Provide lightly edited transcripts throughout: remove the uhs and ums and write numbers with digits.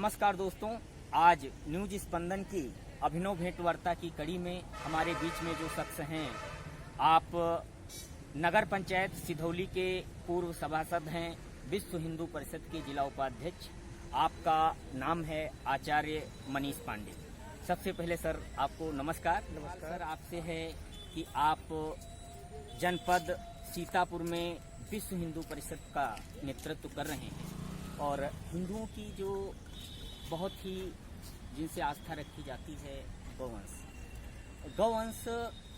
नमस्कार दोस्तों, आज न्यूज स्पंदन की अभिनव भेंट वार्ता की कड़ी में हमारे बीच में जो शख्स हैं, आप नगर पंचायत सिधौली के पूर्व सभासद हैं, विश्व हिंदू परिषद के जिला उपाध्यक्ष। आपका नाम है आचार्य मनीष पांडे। सबसे पहले सर आपको नमस्कार। सर आपसे है कि आप जनपद सीतापुर में विश्व हिंदू परिषद का नेतृत्व कर रहे हैं और हिंदुओं की जो बहुत ही जिनसे आस्था रखी जाती है गौवंश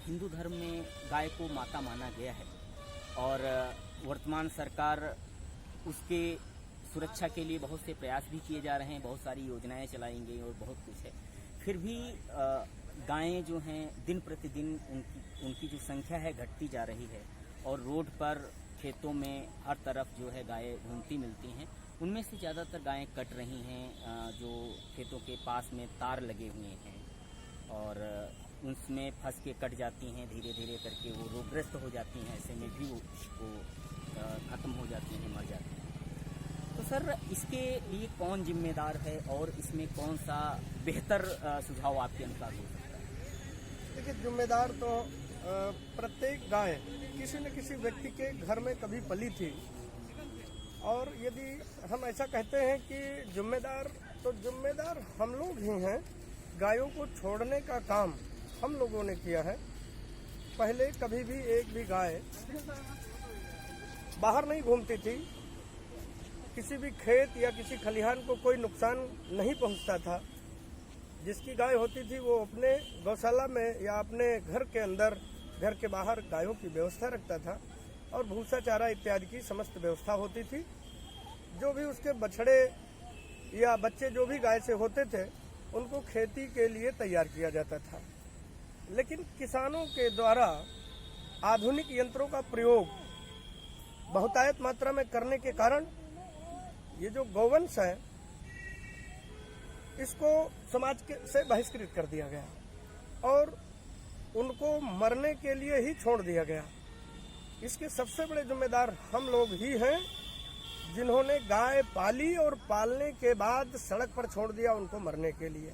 हिंदू धर्म में गाय को माता माना गया है और वर्तमान सरकार उसके सुरक्षा के लिए बहुत से प्रयास भी किए जा रहे हैं, बहुत सारी योजनाएं चलाई गई और बहुत कुछ है। फिर भी गायें जो हैं दिन प्रतिदिन उनकी जो संख्या है घटती जा रही है और रोड पर खेतों में हर तरफ जो है गायें घूमती मिलती हैं। उनमें से ज़्यादातर गायें कट रही हैं, जो खेतों के पास में तार लगे हुए हैं और उसमें फंस के कट जाती हैं। धीरे धीरे करके वो रोगग्रस्त हो जाती हैं, ऐसे में भी वो ख़त्म हो जाती हैं, मर जाती हैं। तो सर इसके लिए कौन जिम्मेदार है और इसमें कौन सा बेहतर सुझाव आपके अनुसार हो सकता है? देखिए, जिम्मेदार तो प्रत्येक गाय किसी न किसी व्यक्ति के घर में कभी पली थी और यदि हम ऐसा कहते हैं कि जिम्मेदार हम लोग ही हैं। गायों को छोड़ने का काम हम लोगों ने किया है। पहले कभी भी एक भी गाय बाहर नहीं घूमती थी, किसी भी खेत या किसी खलिहान को कोई नुकसान नहीं पहुंचता था। जिसकी गाय होती थी वो अपने गौशाला में या अपने घर के अंदर, घर के बाहर गायों की व्यवस्था रखता था और भूसा चारा इत्यादि की समस्त व्यवस्था होती थी। जो भी उसके बछड़े या बच्चे जो भी गाय से होते थे उनको खेती के लिए तैयार किया जाता था। लेकिन किसानों के द्वारा आधुनिक यंत्रों का प्रयोग बहुतायत मात्रा में करने के कारण ये जो गौवंश है इसको समाज से बहिष्कृत कर दिया गया और उनको मरने के लिए ही छोड़ दिया गया। इसके सबसे बड़े जिम्मेदार हम लोग ही हैं, जिन्होंने गाय पाली और पालने के बाद सड़क पर छोड़ दिया उनको मरने के लिए।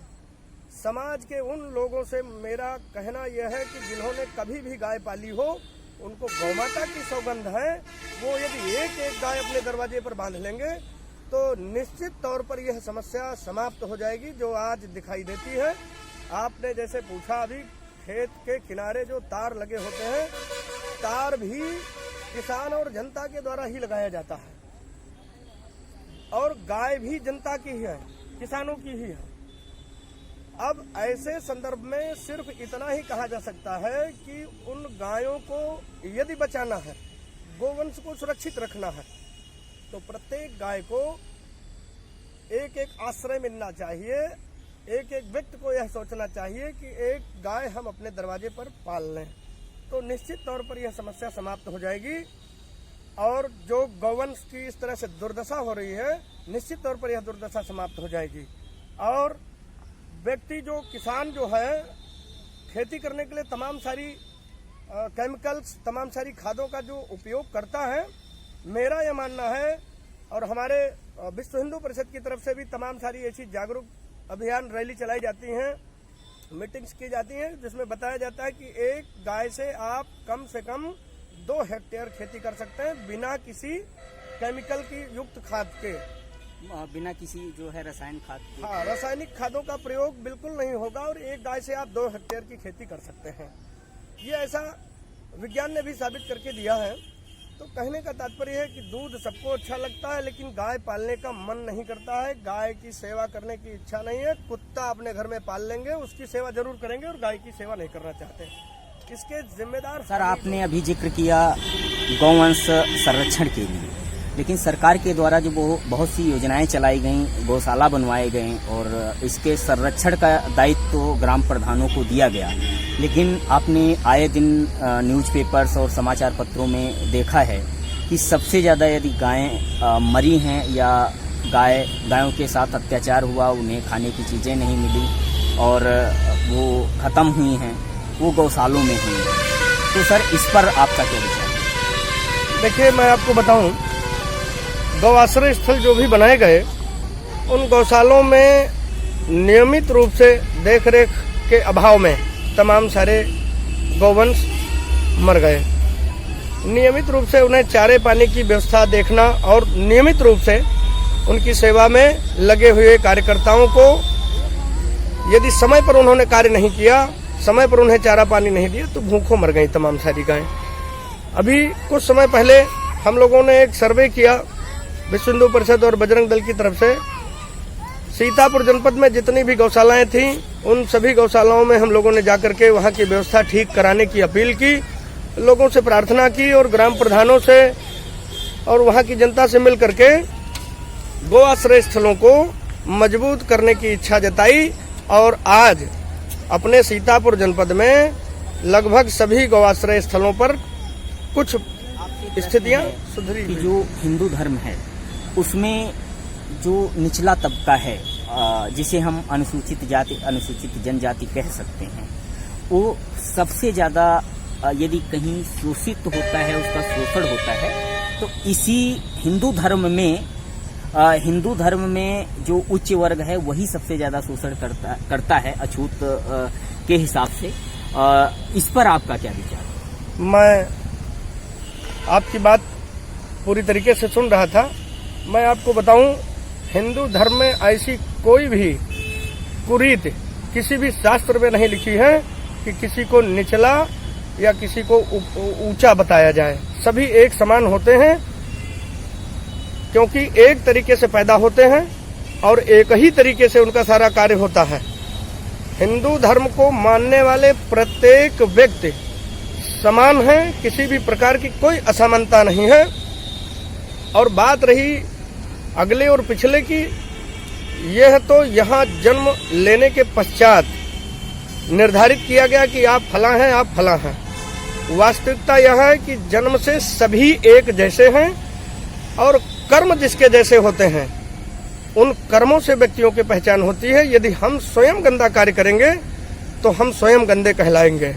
समाज के उन लोगों से मेरा कहना यह है कि जिन्होंने कभी भी गाय पाली हो उनको गौमाता की सौगंध है। वो यदि एक एक गाय अपने दरवाजे पर बांध लेंगे तो निश्चित तौर पर यह समस्या समाप्त हो जाएगी जो आज दिखाई देती है। आपने जैसे पूछा, अभी खेत के किनारे जो तार लगे होते हैं, तार भी किसान और जनता के द्वारा ही लगाया जाता है और गाय भी जनता की ही है, किसानों की ही है। अब ऐसे संदर्भ में सिर्फ इतना ही कहा जा सकता है कि उन गायों को यदि बचाना है, गोवंश को सुरक्षित रखना है, तो प्रत्येक गाय को एक एक आश्रय मिलना चाहिए। एक एक व्यक्ति को यह सोचना चाहिए कि एक गाय हम अपने दरवाजे पर पाल लें, तो निश्चित तौर पर यह समस्या समाप्त हो जाएगी और जो गौवंश की इस तरह से दुर्दशा हो रही है, निश्चित तौर पर यह दुर्दशा समाप्त हो जाएगी। और व्यक्ति जो किसान जो है खेती करने के लिए तमाम सारी केमिकल्स, तमाम सारी खादों का जो उपयोग करता है, मेरा यह मानना है और हमारे विश्व हिंदू परिषद की तरफ से भी तमाम सारी ऐसी जागरूक अभियान रैली चलाई जाती हैं, मीटिंग्स की जाती हैं, जिसमें बताया जाता है कि एक गाय से आप कम से कम 2 हेक्टेयर खेती कर सकते हैं बिना किसी केमिकल की युक्त खाद के, बिना किसी जो है रसायन खाद के। हाँ, रासायनिक खादों का प्रयोग बिल्कुल नहीं होगा और एक गाय से आप 2 हेक्टेयर की खेती कर सकते हैं। ये ऐसा विज्ञान ने भी साबित करके दिया है। तो कहने का तात्पर्य है कि दूध सबको अच्छा लगता है लेकिन गाय पालने का मन नहीं करता है, गाय की सेवा करने की इच्छा नहीं है। कुत्ता अपने घर में पाल लेंगे, उसकी सेवा जरूर करेंगे और गाय की सेवा नहीं करना चाहते। इसके जिम्मेदार सर आपने अभी जिक्र किया गौवंश संरक्षण के लिए, लेकिन सरकार के द्वारा जो बहुत सी योजनाएं चलाई गई, गौशाला बनवाए गए और इसके संरक्षण का दायित्व तो ग्राम प्रधानों को दिया गया। लेकिन आपने आए दिन न्यूज़पेपर्स और समाचार पत्रों में देखा है कि सबसे ज़्यादा यदि गायें मरी हैं या गायों के साथ अत्याचार हुआ, उन्हें खाने की चीज़ें नहीं मिली और वो ख़त्म हुई हैं, वो गौशालों में हुई हैं। तो सर इस पर आपका क्या विचार है? देखिए, मैं आपको बताऊं, गौ आश्रय स्थल जो भी बनाए गए उन गौशालों में नियमित रूप से देखरेख के अभाव में तमाम सारे गौवंश मर गए। नियमित रूप से उन्हें चारे पानी की व्यवस्था देखना और नियमित रूप से उनकी सेवा में लगे हुए कार्यकर्ताओं को यदि समय पर उन्होंने कार्य नहीं किया, समय पर उन्हें चारा पानी नहीं दिया तो भूखों मर गई तमाम सारी गायें। अभी कुछ समय पहले हम लोगों ने एक सर्वे किया विश्व हिंदू परिषद और बजरंग दल की तरफ से। सीतापुर जनपद में जितनी भी गौशालाएं थीं उन सभी गौशालाओं में हम लोगों ने जाकर के वहां की व्यवस्था ठीक कराने की अपील की, लोगों से प्रार्थना की और ग्राम प्रधानों से और वहां की जनता से मिल करके गो आश्रय स्थलों को मजबूत करने की इच्छा जताई। और आज अपने सीतापुर जनपद में लगभग सभी गौ आश्रय स्थलों पर कुछ स्थितियां सुधरी कि जो हिंदू धर्म है उसमें जो निचला तबका है, जिसे हम अनुसूचित जाति अनुसूचित जनजाति कह सकते हैं, वो सबसे ज्यादा यदि कहीं शोषित होता है, उसका शोषण होता है, तो इसी हिंदू धर्म में जो उच्च वर्ग है वही सबसे ज्यादा शोषण करता है अछूत के हिसाब से। इस पर आपका क्या विचार है? मैं आपकी बात पूरी तरीके से सुन रहा था। मैं आपको बताऊं, हिंदू धर्म में ऐसी कोई भी कुरीति किसी भी शास्त्र में नहीं लिखी है कि किसी को निचला या किसी को ऊंचा बताया जाए। सभी एक समान होते हैं क्योंकि एक तरीके से पैदा होते हैं और एक ही तरीके से उनका सारा कार्य होता है। हिंदू धर्म को मानने वाले प्रत्येक व्यक्ति समान है, किसी भी प्रकार की कोई असमानता नहीं है। और बात रही अगले और पिछले की, यह तो यहाँ जन्म लेने के पश्चात निर्धारित किया गया कि आप फला हैं, आप फला हैं। वास्तविकता यह है कि जन्म से सभी एक जैसे हैं और कर्म जिसके जैसे होते हैं उन कर्मों से व्यक्तियों की पहचान होती है। यदि हम स्वयं गंदा कार्य करेंगे तो हम स्वयं गंदे कहलाएंगे।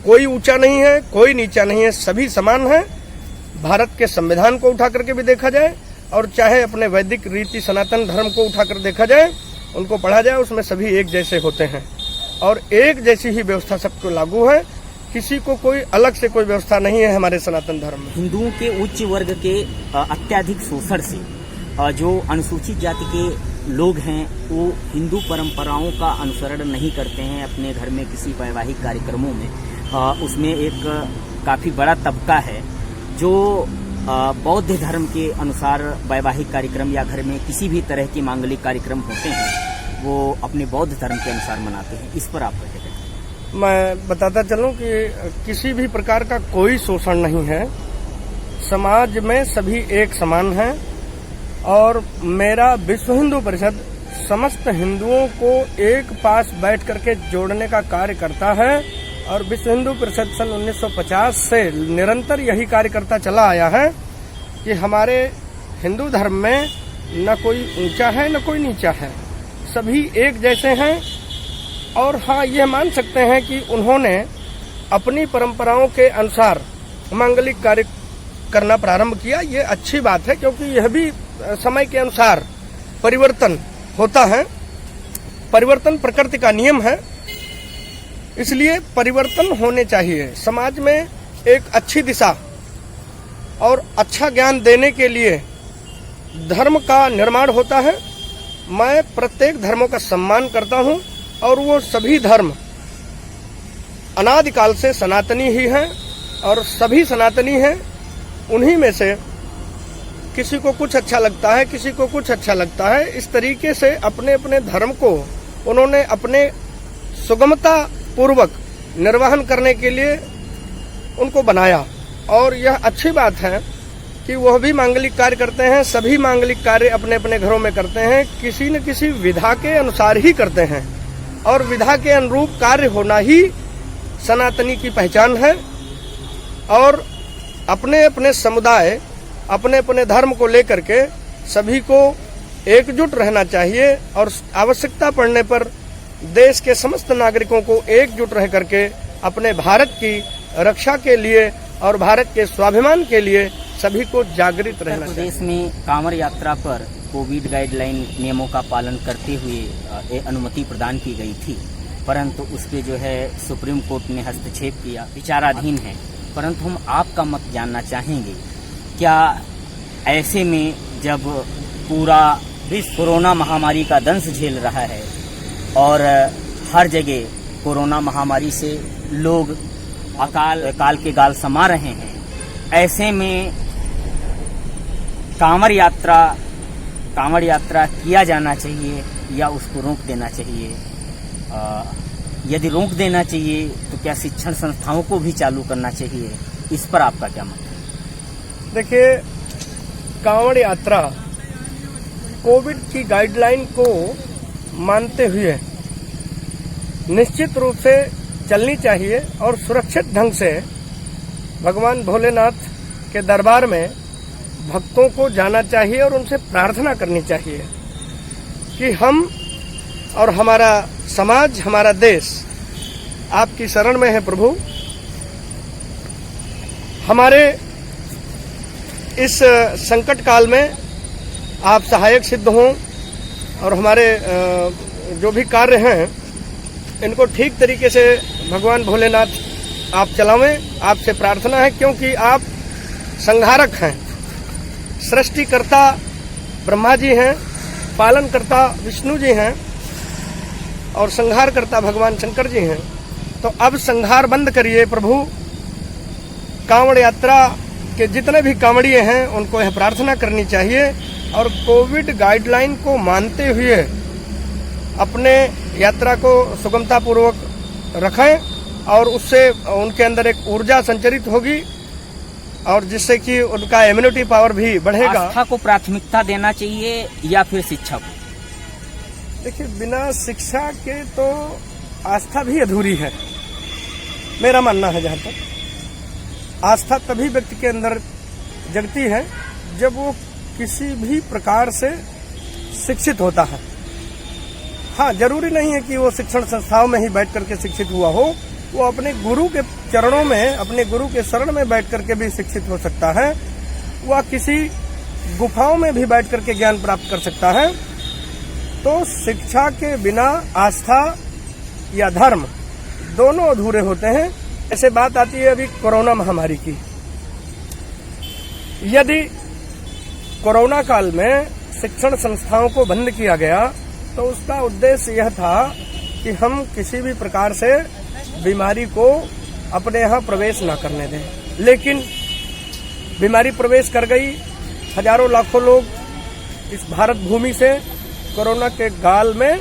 कोई ऊंचा नहीं है, कोई नीचा नहीं है, सभी समान हैं। भारत के संविधान को उठा करके भी देखा जाए और चाहे अपने वैदिक रीति सनातन धर्म को उठाकर देखा जाए, उनको पढ़ा जाए, उसमें सभी एक जैसे होते हैं और एक जैसी ही व्यवस्था सबको लागू है। किसी को कोई अलग से कोई व्यवस्था नहीं है हमारे सनातन धर्म में। हिंदुओं के उच्च वर्ग के अत्याधिक शोषण से जो अनुसूचित जाति के लोग हैं वो हिंदू परंपराओं का अनुसरण नहीं करते हैं अपने घर में किसी वैवाहिक कार्यक्रमों में। उसमें एक काफी बड़ा तबका है जो बौद्ध धर्म के अनुसार वैवाहिक कार्यक्रम या घर में किसी भी तरह के मांगलिक कार्यक्रम होते हैं वो अपने बौद्ध धर्म के अनुसार मनाते हैं। इस पर आप क्या कहते हैं? मैं बताता चलूं कि किसी भी प्रकार का कोई शोषण नहीं है। समाज में सभी एक समान हैं और मेरा विश्व हिंदू परिषद समस्त हिंदुओं को एक पास बैठ करके जोड़ने का कार्य करता है और विश्व हिंदू परिषद सन 1950 से निरंतर यही कार्य करता चला आया है कि हमारे हिंदू धर्म में न कोई ऊंचा है न कोई नीचा है, सभी एक जैसे हैं। और हाँ, यह मान सकते हैं कि उन्होंने अपनी परंपराओं के अनुसार मांगलिक कार्य करना प्रारंभ किया। ये अच्छी बात है क्योंकि यह भी समय के अनुसार परिवर्तन होता है। परिवर्तन प्रकृति का नियम है, इसलिए परिवर्तन होने चाहिए। समाज में एक अच्छी दिशा और अच्छा ज्ञान देने के लिए धर्म का निर्माण होता है। मैं प्रत्येक धर्मों का सम्मान करता हूँ और वो सभी धर्म अनादिकाल से सनातनी ही हैं और सभी सनातनी हैं। उन्हीं में से किसी को कुछ अच्छा लगता है, किसी को कुछ अच्छा लगता है। इस तरीके से अपने अपने धर्म को उन्होंने अपने सुगमता पूर्वक निर्वहन करने के लिए उनको बनाया और यह अच्छी बात है कि वह भी मांगलिक कार्य करते हैं। सभी मांगलिक कार्य अपने अपने घरों में करते हैं, किसी न किसी विधा के अनुसार ही करते हैं और विधा के अनुरूप कार्य होना ही सनातनी की पहचान है। और अपने अपने समुदाय, अपने अपने धर्म को लेकर के सभी को एकजुट रहना चाहिए और आवश्यकता पड़ने पर देश के समस्त नागरिकों को एकजुट रह करके अपने भारत की रक्षा के लिए और भारत के स्वाभिमान के लिए सभी को जागृत उत्तर रहना चाहिए। प्रदेश में कांवड़ यात्रा पर कोविड गाइडलाइन नियमों का पालन करते हुए अनुमति प्रदान की गई थी, परंतु उस पे जो है सुप्रीम कोर्ट ने हस्तक्षेप किया, विचाराधीन है। परंतु हम आपका मत जानना चाहेंगे, क्या ऐसे में जब पूरा विश्व कोरोना महामारी का दंश झेल रहा है और हर जगह कोरोना महामारी से लोग अकाल के गाल समा रहे हैं, ऐसे में कांवड़ यात्रा किया जाना चाहिए या उसको रोक देना चाहिए? यदि रोक देना चाहिए तो क्या शिक्षण संस्थाओं को भी चालू करना चाहिए? इस पर आपका क्या मत है? देखिए, कांवड़ यात्रा कोविड की गाइडलाइन को मानते हुए निश्चित रूप से चलनी चाहिए और सुरक्षित ढंग से भगवान भोलेनाथ के दरबार में भक्तों को जाना चाहिए और उनसे प्रार्थना करनी चाहिए कि हम और हमारा समाज, हमारा देश आपकी शरण में है प्रभु। हमारे इस संकट काल में आप सहायक सिद्ध हों और हमारे जो भी कार्य हैं इनको ठीक तरीके से भगवान भोलेनाथ आप चलावें। आपसे प्रार्थना है, क्योंकि आप संहारक हैं, सृष्टिकर्ता ब्रह्मा जी हैं, पालनकर्ता विष्णु जी हैं और संहारकर्ता भगवान शंकर जी हैं। तो अब संहार बंद करिए प्रभु। कांवड़ यात्रा के जितने भी कांवड़िए हैं उनको यह प्रार्थना करनी चाहिए और कोविड गाइडलाइन को मानते हुए अपने यात्रा को सुगमता पूर्वक रखें और उससे उनके अंदर एक ऊर्जा संचरित होगी और जिससे कि उनका इम्यूनिटी पावर भी बढ़ेगा। आस्था को प्राथमिकता देना चाहिए या फिर शिक्षा को? देखिए, बिना शिक्षा के तो आस्था भी अधूरी है, मेरा मानना है। जहाँ तक आस्था तभी व्यक्ति के अंदर जगती है जब वो किसी भी प्रकार से शिक्षित होता है। हाँ, जरूरी नहीं है कि वो शिक्षण संस्थाओं में ही बैठ करके शिक्षित हुआ हो, वो अपने गुरु के चरणों में, अपने गुरु के शरण में बैठ करके भी शिक्षित हो सकता है। वह किसी गुफाओं में भी बैठ करके ज्ञान प्राप्त कर सकता है। तो शिक्षा के बिना आस्था या धर्म दोनों अधूरे होते हैं। ऐसे बात आती है अभी कोरोना महामारी की। यदि कोरोना काल में शिक्षण संस्थाओं को बंद किया गया तो उसका उद्देश्य यह था कि हम किसी भी प्रकार से बीमारी को अपने यहाँ प्रवेश न करने दें। लेकिन बीमारी प्रवेश कर गई, हजारों लाखों लोग इस भारत भूमि से कोरोना के गाल में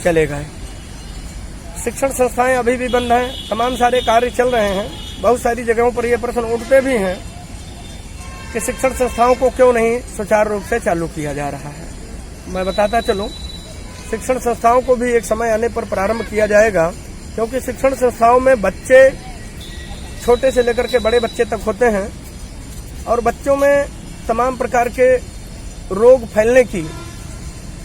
चले गए। शिक्षण संस्थाएं अभी भी बंद हैं, तमाम सारे कार्य चल रहे हैं। बहुत सारी जगहों पर ये प्रश्न उठते भी हैं कि शिक्षण संस्थाओं को क्यों नहीं सुचारू रूप से चालू किया जा रहा है। मैं बताता चलूं, शिक्षण संस्थाओं को भी एक समय आने पर प्रारंभ किया जाएगा, क्योंकि शिक्षण संस्थाओं में बच्चे छोटे से लेकर के बड़े बच्चे तक होते हैं और बच्चों में तमाम प्रकार के रोग फैलने की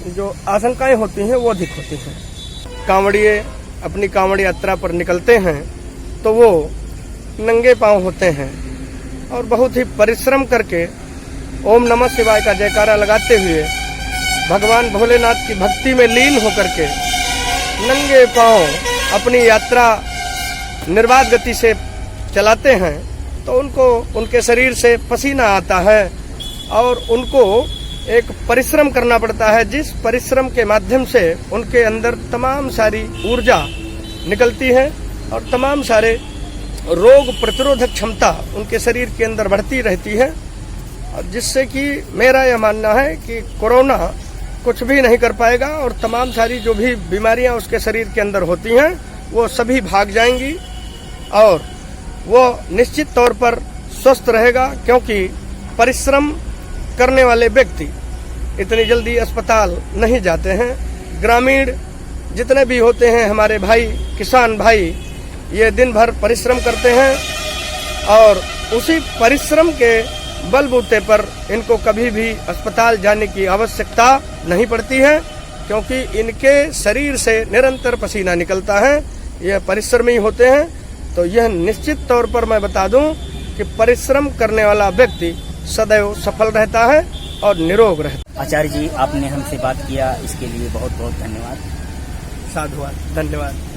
जो आशंकाएं होती हैं वो अधिक होती हैं। कांवड़िए अपनी कांवड़ यात्रा पर निकलते हैं तो वो नंगे पांव होते हैं और बहुत ही परिश्रम करके ओम नमः शिवाय का जयकारा लगाते हुए भगवान भोलेनाथ की भक्ति में लीन होकर के नंगे पांव अपनी यात्रा निर्बाध गति से चलाते हैं। तो उनको उनके शरीर से पसीना आता है और उनको एक परिश्रम करना पड़ता है, जिस परिश्रम के माध्यम से उनके अंदर तमाम सारी ऊर्जा निकलती है और तमाम सारे रोग प्रतिरोधक क्षमता उनके शरीर के अंदर बढ़ती रहती है, और जिससे कि मेरा यह मानना है कि कोरोना कुछ भी नहीं कर पाएगा और तमाम सारी जो भी बीमारियां उसके शरीर के अंदर होती हैं वो सभी भाग जाएंगी और वो निश्चित तौर पर स्वस्थ रहेगा, क्योंकि परिश्रम करने वाले व्यक्ति इतनी जल्दी अस्पताल नहीं जाते हैं। ग्रामीण जितने भी होते हैं हमारे भाई, किसान भाई, ये दिन भर परिश्रम करते हैं और उसी परिश्रम के बलबूते पर इनको कभी भी अस्पताल जाने की आवश्यकता नहीं पड़ती है, क्योंकि इनके शरीर से निरंतर पसीना निकलता है, यह परिश्रमी होते हैं। तो यह निश्चित तौर पर मैं बता दूं कि परिश्रम करने वाला व्यक्ति सदैव सफल रहता है और निरोग रहता है। आचार्य जी, आपने हमसे बात किया, इसके लिए बहुत बहुत धन्यवाद। साधुवाद, धन्यवाद।